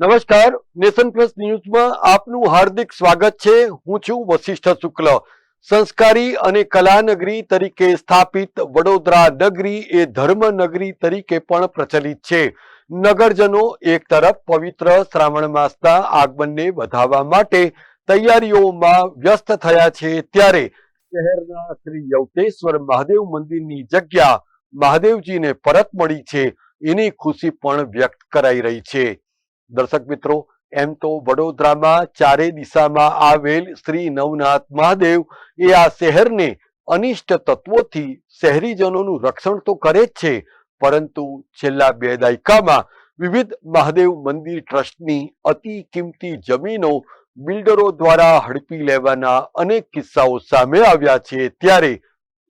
નમસ્કાર, nation plus ન્યૂઝમાં આપનું હાર્દિક સ્વાગત છે। હું છું વશિષ્ઠ શુક્લ। સંસ્કારી અને કલાનગરી તરીકે સ્થાપિત વડોદરા નગરી એ ધર્મનગરી તરીકે પણ પ્રચલિત છે। નગરજનો એક તરફ પવિત્ર શ્રાવણ માસના આગમનને વધાવવા માટે તૈયારીઓમાં વ્યસ્ત થયા છે, ત્યારે શહેરના શ્રી યવતેશ્વર મહાદેવ મંદિરની જગ્યા મહાદેવજીને પરત મળી છે, એની ખુશી પણ વ્યક્ત કરાઈ રહી છે। દર્શક મિત્રો, એમ તો વડોદરામાં ચારે દિશામાં આવેલ શ્રી નવનાથ મહાદેવ એ આ શહેરને અનિષ્ટ તત્વોથી શહેરીજનોનું રક્ષણ તો કરે જ છે, પરંતુ છેલ્લા 2 દાયકામાં વિવિધ મહાદેવ મંદિર ટ્રસ્ટની અતિ કિંમતી જમીનો બિલ્ડરો દ્વારા હડપી લેવાના અનેક કિસ્સાઓ સામે આવ્યા છે। ત્યારે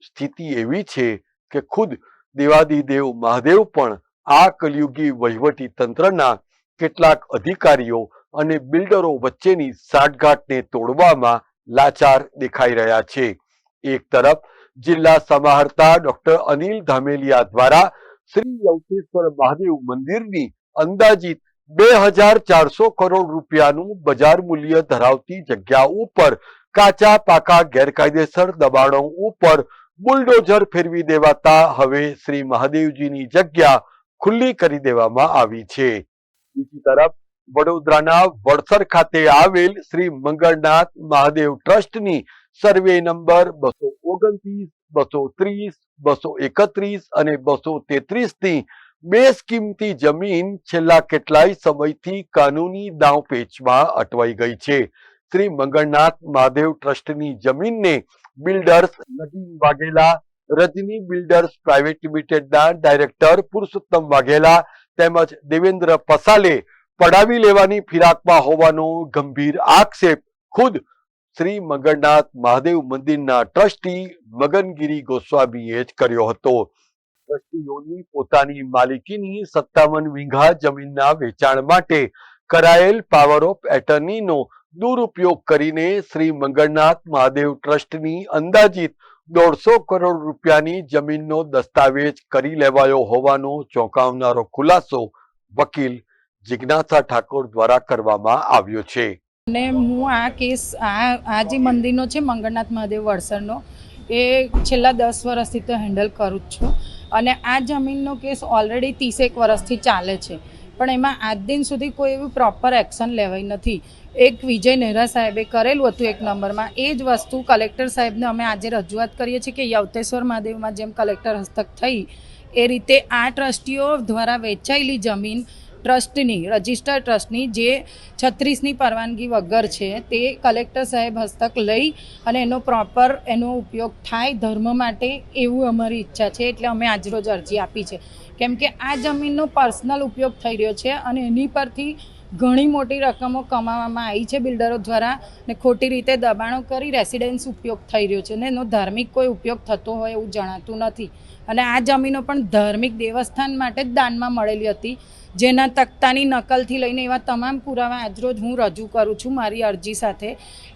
સ્થિતિ એવી છે કે ખુદ દેવાદિદેવ મહાદેવ પણ આ કલયુગી વહીવટી તંત્રના કેટલાક અધિકારીઓ અને બિલ્ડરો વચ્ચેની સાંઠગાંઠને તોડવામાં લાચાર દેખાઈ રહ્યા છે। એક તરફ જિલ્લા સમાહર્તા ડોક્ટર અનિલ ધામેલિયા દ્વારા શ્રી યવતેશ્વર મહાદેવ મંદિરની અંદાજિત 2400 કરોડ રૂપિયાનું બજાર મૂલ્ય ધરાવતી જગ્યા ઉપર કાચા પાકા ગેરકાયદેસર દબાણો ઉપર બુલડોઝર ફેરવી દેવાતા હવે શ્રી મહાદેવજીની જગ્યા ખુલ્લી કરી દેવામાં આવી છે। બીજી તરફ વડોદરાના વડસર ખાતે આવેલ શ્રી મંગળનાથ મહાદેવ ટ્રસ્ટની સર્વે નંબર 229, 230, 231 અને 233 ની બેશકીમતી જમીન છેલ્લા કેટલાય સમયથી કાનૂની દાવપેચમાં અટવાઈ ગઈ છે। શ્રી મંગળનાથ મહાદેવ ટ્રસ્ટની જમીનને બિલ્ડર્સ નગીન વાઘેલા, રજની બિલ્ડર્સ પ્રાઇવેટ લિમિટેડના ડાયરેક્ટર પુરુષોત્તમ વાઘેલા તેમજ દેવેન્દ્ર પસાલે પડાવી લેવાની ફિરાકમાં હોવાનો ગંભીર આક્ષેપ ખુદ શ્રી મંગળનાથ મહાદેવ મંદિરના ટ્રસ્ટી મગનગીરી ગોસ્વામીએ જ કર્યો હતો। ટ્રસ્ટીઓની પોતાની માલિકીની 57 વીઘા જમીનના વેચાણ માટે કરાયેલ પાવર ઓફ એટર્નીનો દુરુપયોગ કરીને શ્રી મંગળનાથ મહાદેવ ટ્રસ્ટની અંદાજિત 150 કરોડ રૂપિયાની જમીનનો દસ્તાવેજ કરી લેવાયો હોવાનો ચોંકાવનારો ખુલાસો વકીલ જિજ્ઞાસા ઠાકોર દ્વારા કરવામાં આવ્યો છે। અને હું આ કેસ આ જે મંદિરનો છે મંગળનાથ મહાદેવ વડસરનો એ છેલ્લા 10 વર્ષથી તો હેન્ડલ કરું જ છું, અને આ જમીનનો કેસ ઓલરેડી 30 વર્ષથી ચાલે છે, પણ એમાં આજ દિન સુધી કોઈ એવું પ્રોપર એક્શન લેવાઈ નથી। એક વિજય નહેરા સાહેબે કરેલું હતું 1 નંબરમાં, એ જ વસ્તુ કલેક્ટર સાહેબને અમે આજે રજૂઆત કરીએ છીએ કે યવતેશ્વર મહાદેવમાં જેમ કલેક્ટર હસ્તક થઈ એ રીતે આ ટ્રસ્ટીઓ દ્વારા વેચાયેલી જમીન ટ્રસ્ટની રજિસ્ટર્ડ ટ્રસ્ટની જે 36ની પરવાનગી વગર છે તે કલેક્ટર સાહેબ હસ્તક લઈ અને એનો પ્રોપર એનો ઉપયોગ થાય ધર્મ માટે, એવું અમારી ઈચ્છા છે। એટલે અમે આજરોજ અરજી આપી છે, કેમ કે આ જમીનનો પર્સનલ ઉપયોગ થઈ રહ્યો છે અને એની પરથી ઘણી મોટી રકમો કમાવામાં આવી છે બિલ્ડરો દ્વારા, ને ખોટી રીતે દબાણો કરી રેસિડેન્સ ઉપયોગ થઈ રહ્યો છે ને એનો ધાર્મિક કોઈ ઉપયોગ થતો હોય એવું જણાતું નથી। અને આ જમીનો પણ ધાર્મિક દેવસ્થાન માટે જ દાનમાં મળેલી હતી, જેના તખ્તાની નકલથી લઈને એવા તમામ પુરાવા આજરોજ હું રજૂ કરું છું મારી અરજી સાથે।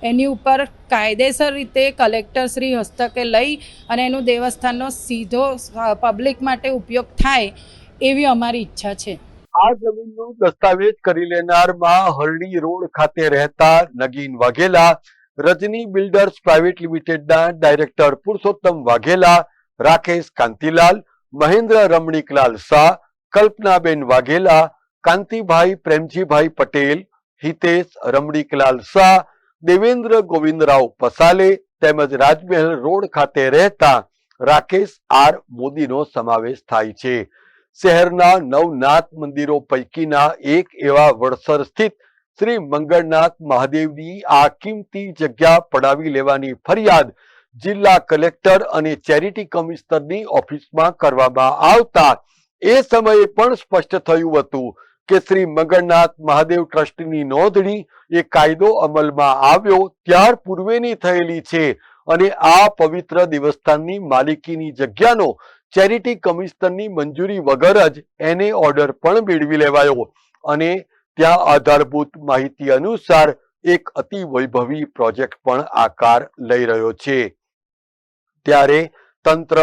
એની ઉપર કાયદેસર રીતે કલેક્ટર શ્રી હસ્તકે લઈ અને એનું દેવસ્થાનનો સીધો પબ્લિક માટે ઉપયોગ થાય એવી અમારી ઈચ્છા છે। આ જમીનનો દસ્તાવેજ કરી લેનારમાં હરણી રોડ ખાતે રહેતા નગીન વાઘેલા, રજની બિલ્ડર્સ પ્રાઇવેટ લિમિટેડના ડાયરેક્ટર પુરુષોત્તમ વાઘેલા, રાકેશ કાંતિલાલ, મહેન્દ્ર રમણીકલાલ શાહ, કલ્પનાબેન વાઘેલા, કાંતિભાઈ પ્રેમજીભાઈ પટેલ, હિતેશ રમણીકલાલ શાહ, દેવેન્દ્ર ગોવિંદરાવ પસાલે તેમજ રાજમહેલ રોડ ખાતે રહેતા રાકેશ આર મોદીનો સમાવેશ થાય છે। શહેરના નવનાથ મંદિરો પૈકીના એક એવા વડસર સ્થિત શ્રી મંગળનાથ મહાદેવની આ કિંમતી જગ્યા પડાવી લેવાની ફરિયાદ જિલ્લા કલેક્ટર અને ચેરિટી કમિશનરની ઓફિસમાં કરવામાં આવતા એ સમયે પણ સ્પષ્ટ થયું હતું કે શ્રી મંગળનાથ મહાદેવ ટ્રસ્ટની નોંધણી એ કાયદો અમલમાં આવ્યો ત્યાર પૂર્વેની થયેલી છે, અને આ પવિત્ર દેવસ્થાનની માલિકીની જગ્યાનો ચેરિટી કમિશનરની મંજૂરી વગર જ એને ઓર્ડર પણ મેળવી લેવાયો, અને ત્યાં આધારભૂત માહિતી અનુસાર એક અતિ વૈભવી પ્રોજેક્ટ પણ આકાર લઈ રહ્યો છે। ત્યારે તંત્ર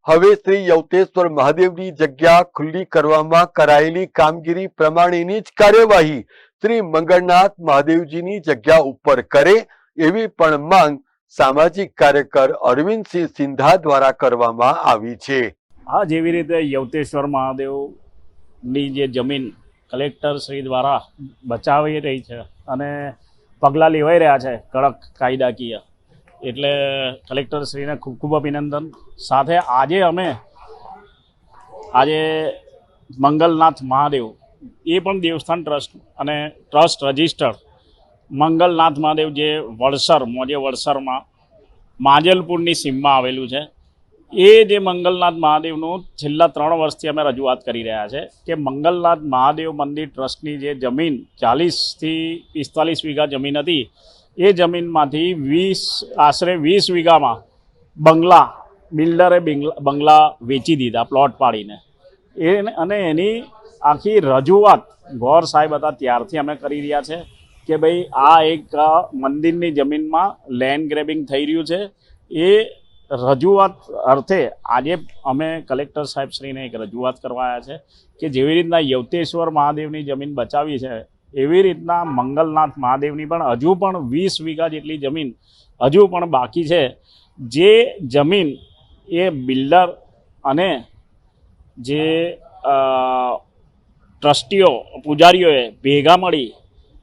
હવે શ્રી યવતેશ્વર મહાદેવની જગ્યા ખુલ્લી કરવામાં કરાયેલી કામગીરી પ્રમાણેની જ કાર્યવાહી શ્રી મંગળનાથ મહાદેવજીની જગ્યા ઉપર કરે એવી પણ માંગ સામાજિક કાર્યકર અરવિંદસિંહ સિંધા દ્વારા કરવામાં આવી છે. હા, જેવી રીતે યવતેશ્વર મહાદેવની જે જમીન કલેક્ટર શ્રી દ્વારા બચાવી રહી છે અને પગલાં લેવાઈ રહ્યા છે કડક કાયદાકીય, એટલે કલેક્ટર શ્રીને ખૂબ ખૂબ અભિનંદન. સાથે આજે મંગલનાથ મહાદેવ એ પણ દેવસ્થાન ટ્રસ્ટ અને ટ્રસ્ટ રજિસ્ટર્ડ મંગલનાથ મહાદેવ જે વડસરમાં માજલપુરની સીમમાં આવેલું છે, એ જે મંગલનાથ મહાદેવનું છેલ્લા 3 વર્ષથી અમે રજૂઆત કરી રહ્યા છે કે મંગલનાથ મહાદેવ મંદિર ટ્રસ્ટની જે જમીન 40થી 45 વીઘા જમીન હતી, એ જમીનમાંથી આશરે 20 વીઘામાં બિલ્ડરે બંગલા વેચી દીધા પ્લોટ પાડીને. અને એની આખી રજૂઆત ગોર સાહેબ હતા ત્યારથી અમે કરી રહ્યા છે કે ભાઈ આ એક મંદિરની જમીનમાં લેન્ડ ગ્રેબિંગ થઈ રહ્યું છે. એ રજૂઆત અર્થે આજે અમે કલેક્ટર સાહેબશ્રીને એક રજૂઆત કરવા આવ્યા છે કે જેવી રીતના યવતેશ્વર મહાદેવની જમીન બચાવી છે, એવી રીતના મંગલનાથ મહાદેવની પણ હજુ પણ 20 વીઘા જેટલી જમીન હજુ પણ બાકી છે. જે જમીન એ બિલ્ડર અને જે ટ્રસ્ટીઓ પૂજારીઓએ ભેગા મળી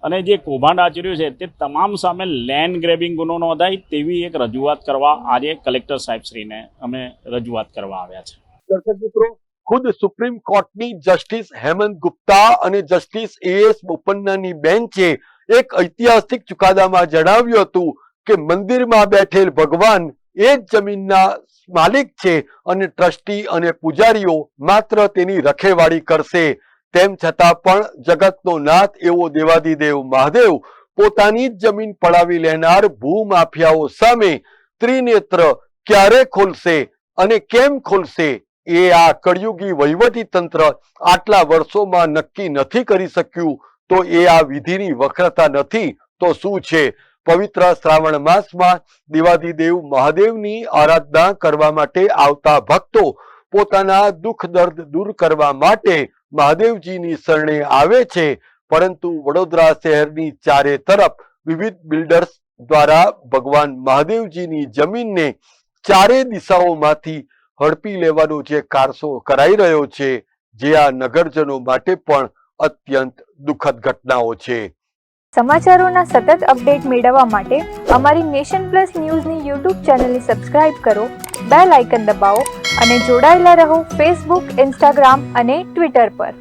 અને જે કૌભાંડ આચર્યું છે તે તમામ સામે લેન્ડ ગ્રેબિંગ ગુનો નોંધાય તેવી એક રજૂઆત કરવા આજે કલેક્ટર સાહેબશ્રીને અમે રજૂઆત કરવા આવ્યા છે. દર્શક મિત્રો, ખુદ સુપ્રીમ કોર્ટની જસ્ટિસ હેમંત ગુપ્તા અને જસ્ટિસ AS બોપન્નાની બેન્ચે એક ઐતિહાસિક ચુકાદામાં જણાવ્યું હતું કે મંદિરમાં બેઠેલ ભગવાન એ જ જમીનના માલિક છે અને ટ્રસ્ટી અને પૂજારીઓ માત્ર તેની રખેવાળી કરશે. તેમ છતાં પણ જગતનો નાથ એવો દેવાધિદેવ મહાદેવ પોતાની જ જમીન પડાવી લેનાર ભૂમાફિયાઓ સામે ત્રિનેત્ર ક્યારે ખોલશે અને કેમ ખોલશે એ આ કળિયુગી વહીવટી તંત્ર આટલા વર્ષોમાં નક્કી નથી કરી શક્યું તો એ આ વિધિની વક્રતા નથી તો શું છે? પવિત્ર શ્રાવણ માસમાં દેવાધિદેવ મહાદેવની આરાધના કરવા માટે આવતા ભક્તો પોતાના દુઃખ દર્દ દૂર કરવા માટે મહાદેવજીની શરણે આવે છે, પરંતુ વડોદરા શહેરની ચારે તરફ વિવિધ બિલ્ડર્સ દ્વારા ભગવાન મહાદેવજીની જમીનને ચારે દિશાઓમાંથી હડપી લેવાનો જે કારસો કરાઈ રહ્યો છે, જે આ નગરજનો માટે પણ અત્યંત દુઃખદ ઘટનાઓ છે. સમાચારોના સતત અપડેટ મેળવવા માટે અમારી નેશન પ્લસ ન્યૂઝની યુટ્યુબ ચેનલને સબસ્ક્રાઇબ કરો, બેલ આઇકન દબાવો અને જોડાયેલા રહો ફેસબુક, ઇન્સ્ટાગ્રામ અને ટ્વિટર પર.